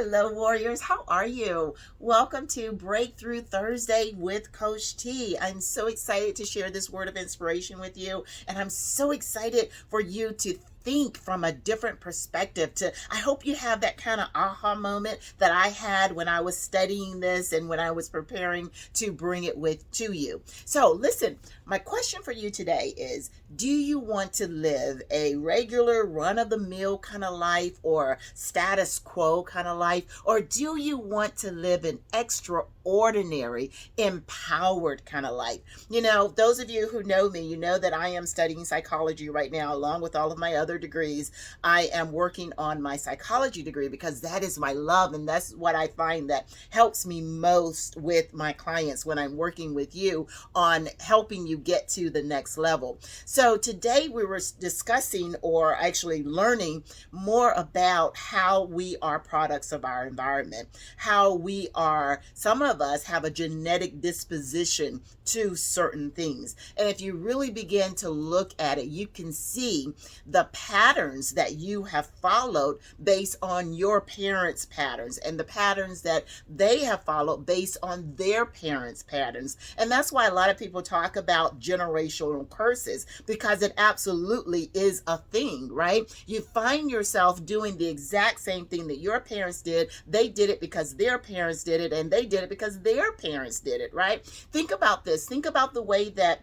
Hello, warriors. How are you? Welcome to Breakthrough Thursday with Coach T. I'm so excited to share this word of inspiration with you, and I'm so excited for you to think from a different perspective. I hope you have that kind of aha moment that I had when I was studying this and when I was preparing to bring it to you. So listen, my question for you today is, do you want to live a regular run-of-the-mill kind of life or status quo kind of life, or do you want to live an extraordinary, empowered kind of life? You know, those of you who know me, you know that I am studying psychology right now, along with all of my other degrees. I am working on my psychology degree because that is my love, and that's what I find that helps me most with my clients when I'm working with you on helping you get to the next level. So today we were discussing, or actually learning more about how we are products of our environment, how we are, some of us have a genetic disposition to certain things. And if you really begin to look at it, you can see the patterns that you have followed based on your parents' patterns and the patterns that they have followed based on their parents' patterns. And that's why a lot of people talk about generational curses, because it absolutely is a thing, right? You find yourself doing the exact same thing that your parents did. They did it because their parents did it, and they did it because their parents did it, right? Think about this. Think about the way that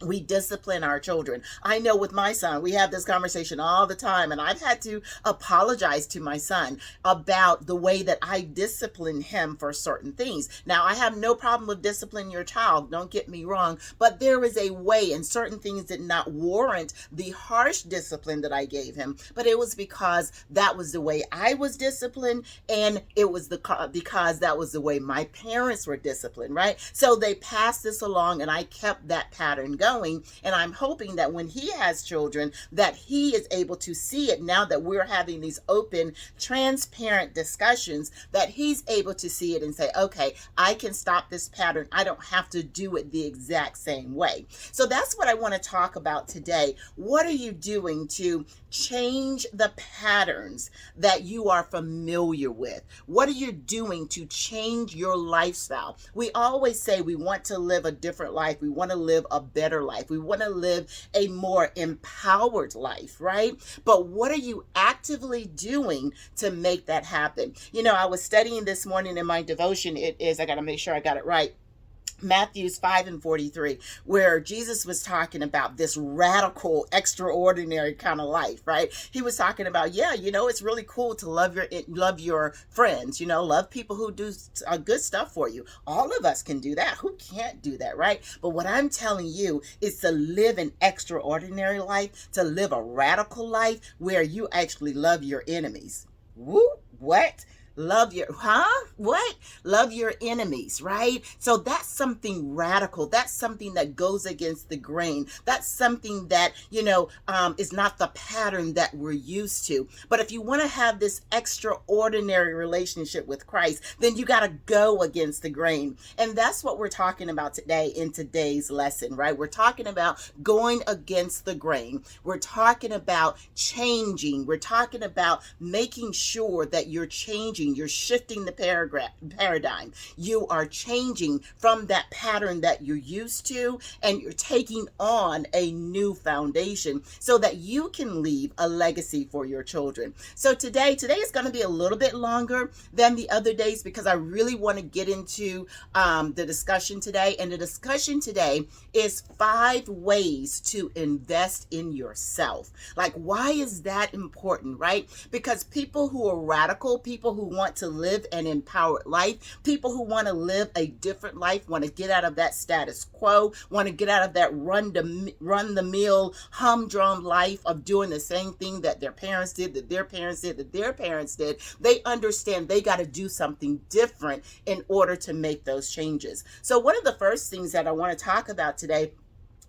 we discipline our children. I know with my son, we have this conversation all the time, and I've had to apologize to my son about the way that I discipline him for certain things. Now, I have no problem with disciplining your child, don't get me wrong, but there is a way, and certain things did not warrant the harsh discipline that I gave him, but it was because that was the way I was disciplined, and it was because that was the way my parents were disciplined, right? So they passed this along, and I kept that pattern going. And I'm hoping that when he has children, that he is able to see it now that we're having these open, transparent discussions, that he's able to see it and say, okay, I can stop this pattern. I don't have to do it the exact same way. So that's what I want to talk about today. What are you doing to change the patterns that you are familiar with? What are you doing to change your lifestyle? We always say we want to live a different life. We want to live a better life. We want to live a more empowered life, right? But what are you actively doing to make that happen? You know, I was studying this morning in my devotion. I got to make sure I got it right. Matthew 5:43, where Jesus was talking about this radical, extraordinary kind of life, right? He was talking about, it's really cool to love your friends, love people who do good stuff for you. All of us can do that. Who can't do that, right? But what I'm telling you is to live an extraordinary life, to live a radical life where you actually love your enemies. Woo, what? Love your enemies, right? So that's something radical. That's something that goes against the grain. That's something that, is not the pattern that we're used to. But if you want to have this extraordinary relationship with Christ, then you got to go against the grain. And that's what we're talking about today in today's lesson, right? We're talking about going against the grain. We're talking about changing. We're talking about making sure that you're changing. You're shifting the paradigm. You are changing from that pattern that you're used to, and you're taking on a new foundation so that you can leave a legacy for your children. So today is going to be a little bit longer than the other days because I really want to get into the discussion today. And the discussion today is 5 ways to invest in yourself. Like, why is that important, right? Because people who are radical, people who want to live an empowered life, people who want to live a different life, want to get out of that status quo, want to get out of that run the mill, humdrum life of doing the same thing that their parents did, that their parents did, that their parents did. They understand they got to do something different in order to make those changes. So one of the first things that I want to talk about today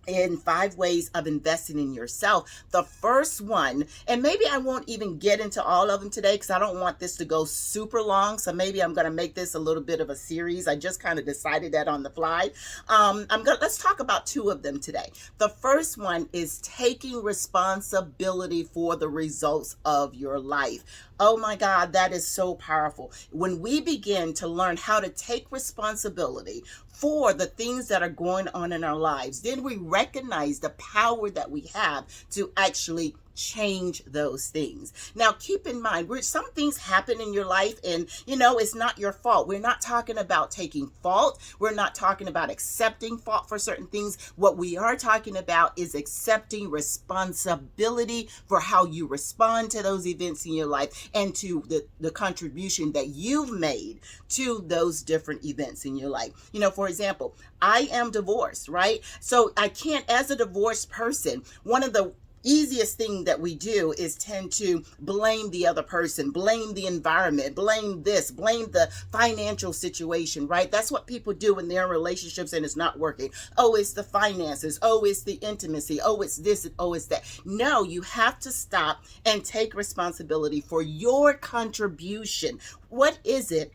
in 5 ways of investing in yourself. The first one, and maybe I won't even get into all of them today because I don't want this to go super long. So maybe I'm going to make this a little bit of a series. I just kind of decided that on the fly. Let's talk about 2 of them today. The first one is taking responsibility for the results of your life. Oh my God, that is so powerful. When we begin to learn how to take responsibility for the things that are going on in our lives, then we recognize the power that we have to actually change those things. Now, keep in mind, some things happen in your life and, it's not your fault. We're not talking about taking fault. We're not talking about accepting fault for certain things. What we are talking about is accepting responsibility for how you respond to those events in your life and to the contribution that you've made to those different events in your life. For example, I am divorced, right? So I can't, as a divorced person, one of the easiest thing that we do is tend to blame the other person, blame the environment, blame this, blame the financial situation, right? That's what people do when they're in relationships and it's not working. Oh, it's the finances. Oh, it's the intimacy. Oh, it's this. Oh, it's that. No, you have to stop and take responsibility for your contribution. What is it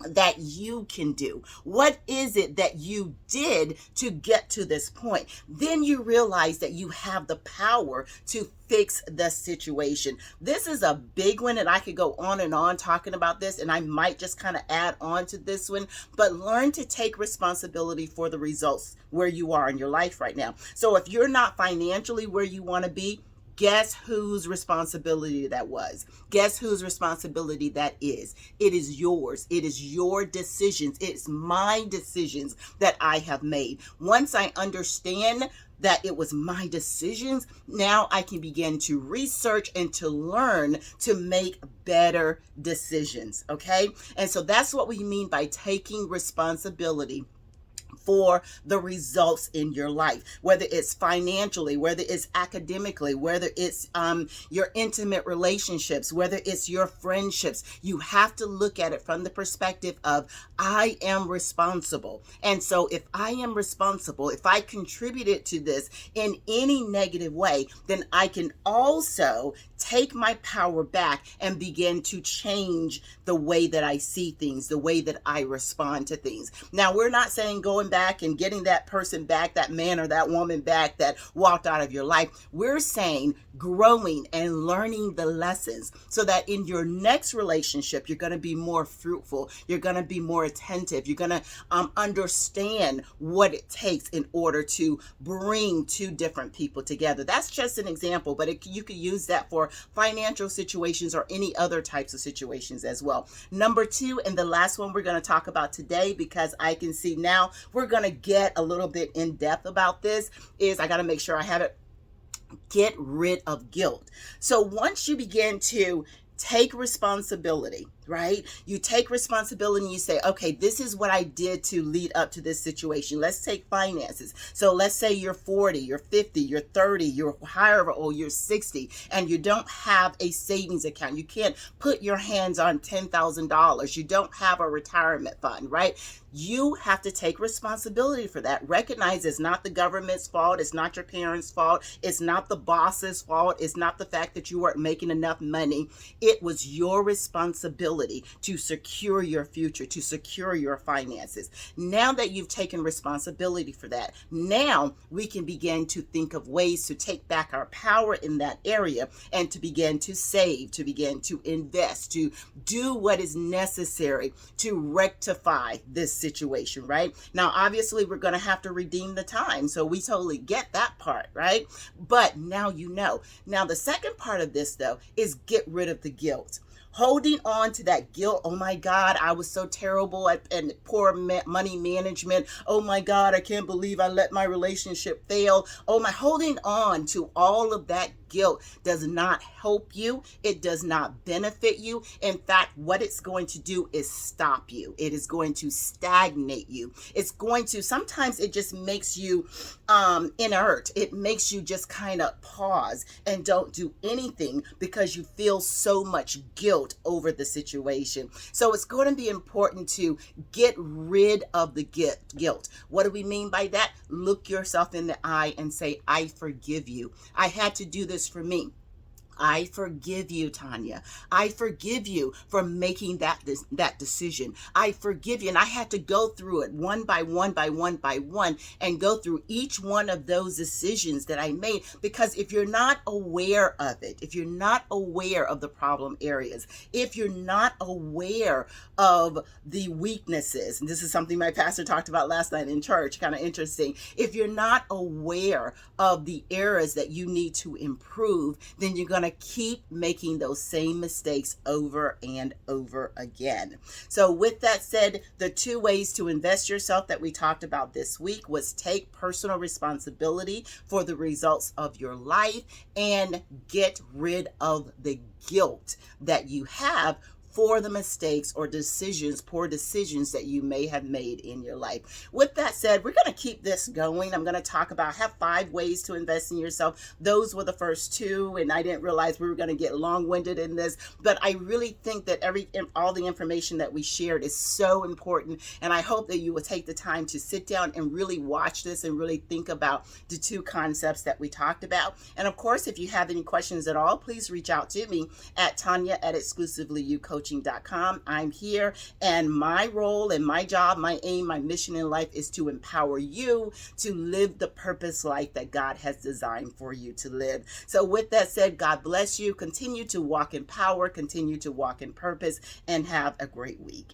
that you can do? What is it that you did to get to this point? Then you realize that you have the power to fix the situation. This is a big one, and I could go on and on talking about this, and I might just kind of add on to this one, but learn to take responsibility for the results where you are in your life right now. So if you're not financially where you want to be, guess whose responsibility that was? Guess whose responsibility that is? It is yours. It is your decisions. It's my decisions that I have made. Once I understand that it was my decisions, now I can begin to research and to learn to make better decisions, okay? And so that's what we mean by taking responsibility for the results in your life, whether it's financially, whether it's academically, whether it's your intimate relationships, whether it's your friendships. You have to look at it from the perspective of, I am responsible. And so if I am responsible, if I contributed to this in any negative way, then I can also take my power back and begin to change the way that I see things, the way that I respond to things. Now, we're not saying going back and getting that person back, that man or that woman back that walked out of your life. We're saying growing and learning the lessons so that in your next relationship, you're going to be more fruitful. You're going to be more attentive. You're going to understand what it takes in order to bring 2 different people together. That's just an example, but you could use that for financial situations or any other types of situations as well. Number 2, and the last one we're going to talk about today, because I can see now we're going to get a little bit in depth about this, is I got to make sure I have it. Get rid of guilt. So once you begin to take responsibility, right? You take responsibility and you say, okay, this is what I did to lead up to this situation. Let's take finances. So let's say you're 40, you're 50, you're 30, you're however old, you're 60, and you don't have a savings account. You can't put your hands on $10,000. You don't have a retirement fund, right? You have to take responsibility for that. Recognize it's not the government's fault. It's not your parents' fault. It's not the boss's fault. It's not the fact that you weren't making enough money. It was your responsibility to secure your future, to secure your finances. Now that you've taken responsibility for that, now we can begin to think of ways to take back our power in that area and to begin to save, to begin to invest, to do what is necessary to rectify this situation, right? Now, obviously, we're going to have to redeem the time. So we totally get that part, right? But now you know. Now, the second part of this, though, is get rid of the guilt. Holding on to that guilt. Oh my God, I was so terrible at poor money management. Oh my God, I can't believe I let my relationship fail. Holding on to all of that guilt does not help you. It does not benefit you. In fact, what it's going to do is stop you. It is going to stagnate you. It's going to, sometimes it just makes you inert. It makes you just kind of pause and don't do anything because you feel so much guilt over the situation. So it's going to be important to get rid of the guilt. What do we mean by that? Look yourself in the eye and say, I forgive you. I had to do this for me. I forgive you, Tanya. I forgive you for making that decision. I forgive you. And I had to go through it one by one and go through each one of those decisions that I made. Because if you're not aware of it, if you're not aware of the problem areas, if you're not aware of the weaknesses, and this is something my pastor talked about last night in church, kind of interesting. If you're not aware of the areas that you need to improve, then you're going to keep making those same mistakes over and over again. So with that said, the 2 ways to invest yourself that we talked about this week was take personal responsibility for the results of your life and get rid of the guilt that you have for the mistakes or poor decisions that you may have made in your life. With that said, we're going to keep this going. I'm going to talk about, have 5 ways to invest in yourself. Those were the first 2, and I didn't realize we were going to get long-winded in this, but I really think that all the information that we shared is so important, and I hope that you will take the time to sit down and really watch this and really think about the 2 concepts that we talked about. And of course, if you have any questions at all, please reach out to me at Tanya@exclusivelyyoucoaching.com. I'm here, and my role and my job, my aim, my mission in life is to empower you to live the purpose life that God has designed for you to live. So with that said, God bless you. Continue to walk in power, continue to walk in purpose, and have a great week.